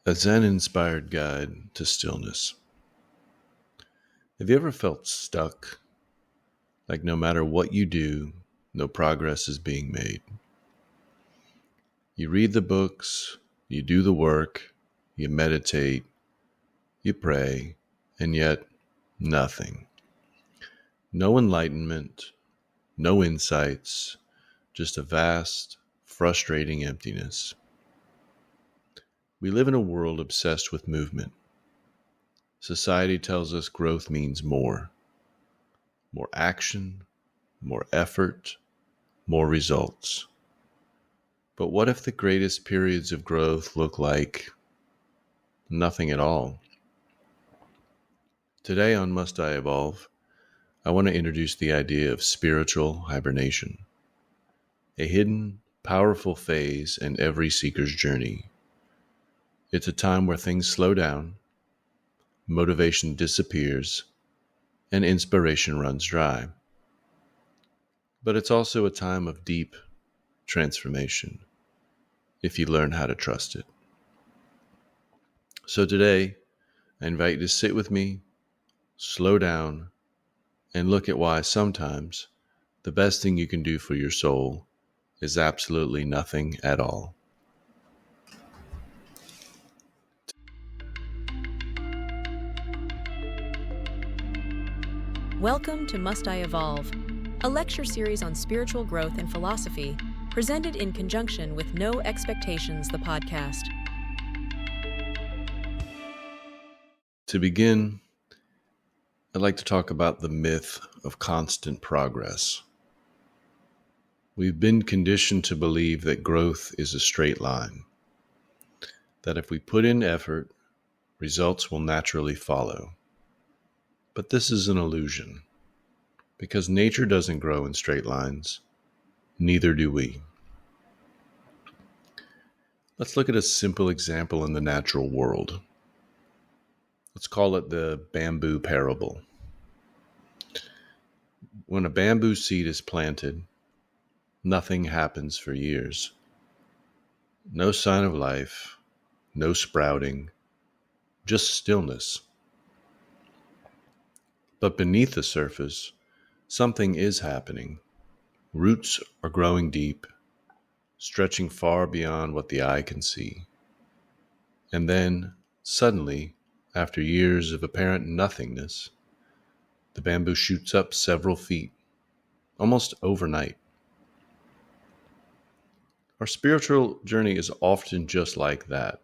A Zen-inspired guide to stillness. Have you ever felt stuck? Like no matter what you do, no progress is being made. You read the books, you do the work, you meditate, you pray, and yet nothing. No enlightenment, no insights, just a vast, frustrating emptiness. We live in a world obsessed with movement. Society tells us growth means more action, more effort, more results. But what if the greatest periods of growth look like nothing at all? Today on Must I Evolve, I want to introduce the idea of spiritual hibernation, a hidden, powerful phase in every seeker's journey. It's a time where things slow down, motivation disappears, and inspiration runs dry. But it's also a time of deep transformation, if you learn how to trust it. So today, I invite you to sit with me, slow down, and look at why sometimes the best thing you can do for your soul is absolutely nothing at all. Welcome to Must I Evolve, a lecture series on spiritual growth and philosophy, presented in conjunction with No Expectations, the podcast. To begin, I'd like to talk about the myth of constant progress. We've been conditioned to believe that growth is a straight line, that if we put in effort, results will naturally follow. But this is an illusion, because nature doesn't grow in straight lines, neither do we. Let's look at a simple example in the natural world. Let's call it the bamboo parable. When a bamboo seed is planted, nothing happens for years. No sign of life, no sprouting, just stillness. But beneath the surface, something is happening. Roots are growing deep, stretching far beyond what the eye can see. And then, suddenly, after years of apparent nothingness, the bamboo shoots up several feet, almost overnight. Our spiritual journey is often just like that.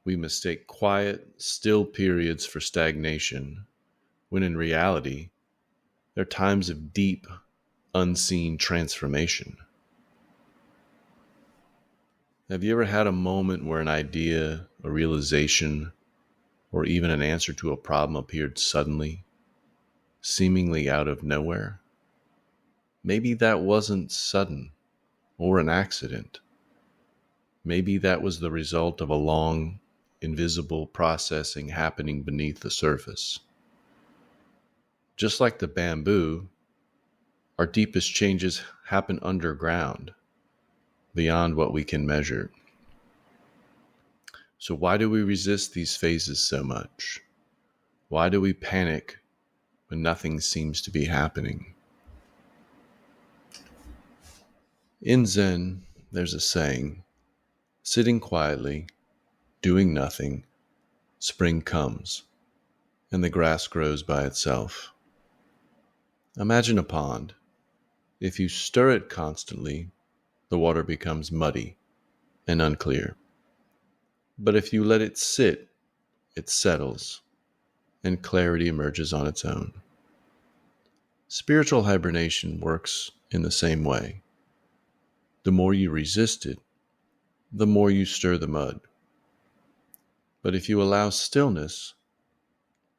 We mistake quiet, still periods for stagnation, when in reality, they're times of deep, unseen transformation. Have you ever had a moment where an idea, a realization, or even an answer to a problem appeared suddenly, seemingly out of nowhere? Maybe that wasn't sudden or an accident. Maybe that was the result of a long, invisible processing happening beneath the surface. Just like the bamboo, our deepest changes happen underground, beyond what we can measure. So why do we resist these phases so much? Why do we panic when nothing seems to be happening? In Zen, there's a saying, sitting quietly, doing nothing, spring comes, and the grass grows by itself. Imagine a pond. If you stir it constantly, the water becomes muddy and unclear. But if you let it sit, it settles, and clarity emerges on its own. Spiritual hibernation works in the same way. The more you resist it, the more you stir the mud. But if you allow stillness,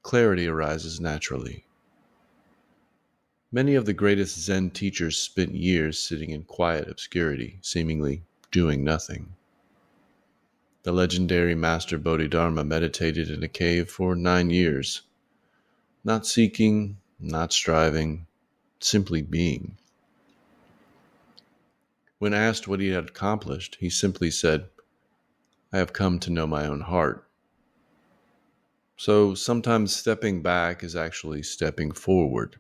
clarity arises naturally. Many of the greatest Zen teachers spent years sitting in quiet obscurity, seemingly doing nothing. The legendary Master Bodhidharma meditated in a cave for 9 years, not seeking, not striving, simply being. When asked what he had accomplished, he simply said, I have come to know my own heart. So sometimes stepping back is actually stepping forward.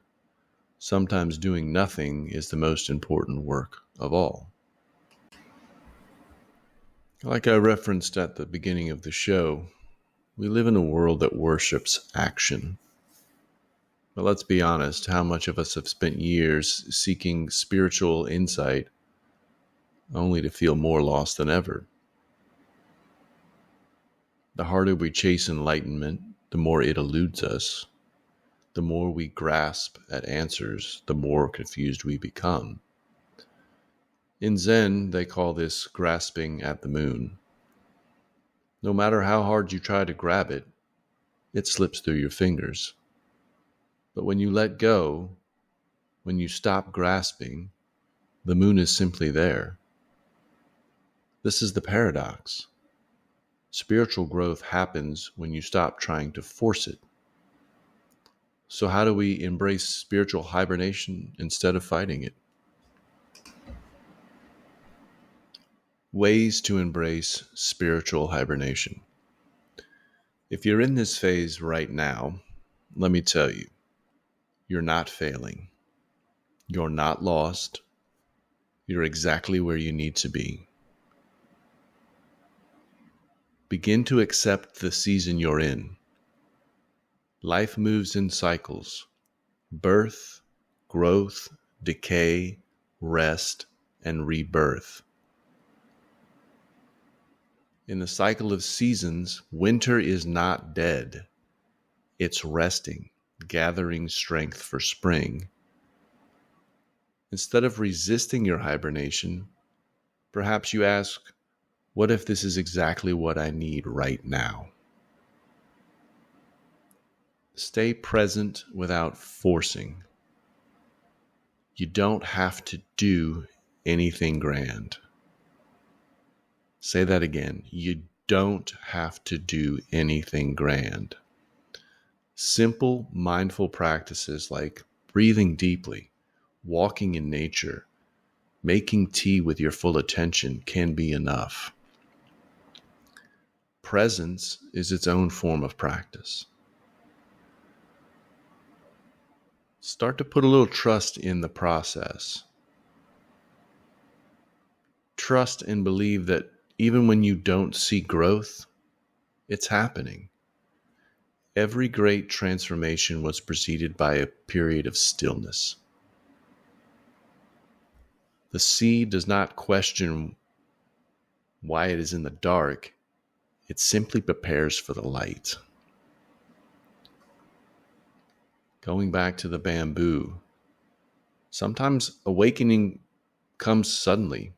Sometimes doing nothing is the most important work of all. Like I referenced at the beginning of the show, we live in a world that worships action. But let's be honest, how much of us have spent years seeking spiritual insight only to feel more lost than ever? The harder we chase enlightenment, the more it eludes us. The more we grasp at answers, the more confused we become. In Zen, they call this grasping at the moon. No matter how hard you try to grab it, it slips through your fingers. But when you let go, when you stop grasping, the moon is simply there. This is the paradox. Spiritual growth happens when you stop trying to force it. So how do we embrace spiritual hibernation instead of fighting it? Ways to embrace spiritual hibernation. If you're in this phase right now, let me tell you, you're not failing. You're not lost. You're exactly where you need to be. Begin to accept the season you're in. Life moves in cycles: birth, growth, decay, rest, and rebirth. In the cycle of seasons, winter is not dead. It's resting, gathering strength for spring. Instead of resisting your hibernation, perhaps you ask, what if this is exactly what I need right now? Stay present without forcing. You don't have to do anything grand. Say that again. You don't have to do anything grand. Simple, mindful practices like breathing deeply, walking in nature, making tea with your full attention can be enough. Presence is its own form of practice. Start to put a little trust in the process. Trust and believe that even when you don't see growth, it's happening. Every great transformation was preceded by a period of stillness. The seed does not question why it is in the dark. It simply prepares for the light. Going back to the bamboo, sometimes awakening comes suddenly.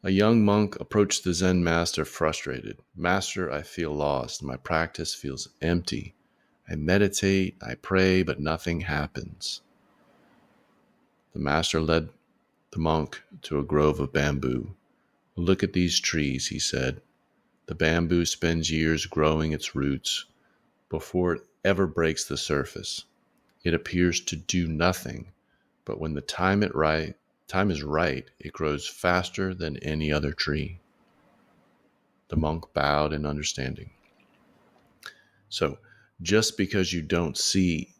A young monk approached the Zen master frustrated. "Master, I feel lost. My practice feels empty. I meditate, I pray, but nothing happens." The master led the monk to a grove of bamboo. "Look at these trees," he said. "The bamboo spends years growing its roots before it ever breaks the surface. It appears to do nothing, but when the time is right, it grows faster than any other tree." The monk bowed in understanding. So, just because you don't see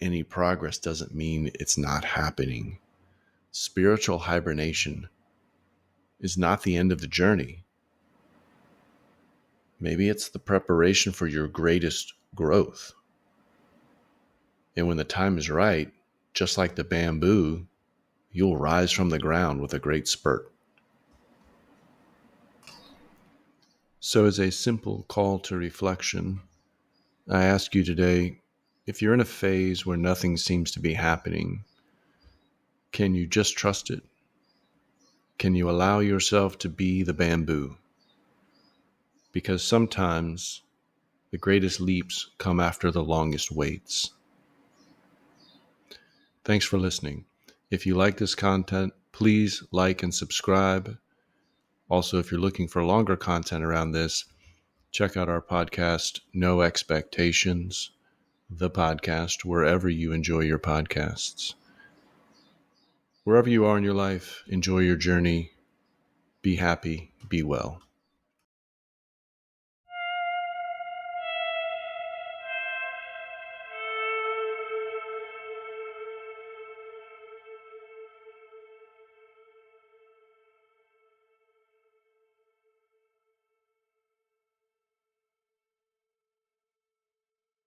any progress doesn't mean it's not happening. Spiritual hibernation is not the end of the journey. Maybe it's the preparation for your greatest growth. And when the time is right, just like the bamboo, you'll rise from the ground with a great spurt. So as a simple call to reflection, I ask you today, if you're in a phase where nothing seems to be happening, can you just trust it? Can you allow yourself to be the bamboo? Because sometimes the greatest leaps come after the longest waits. Thanks for listening. If you like this content, please like and subscribe. Also, if you're looking for longer content around this, check out our podcast, No Expectations, the podcast, wherever you enjoy your podcasts. Wherever you are in your life, enjoy your journey. Be happy, be well.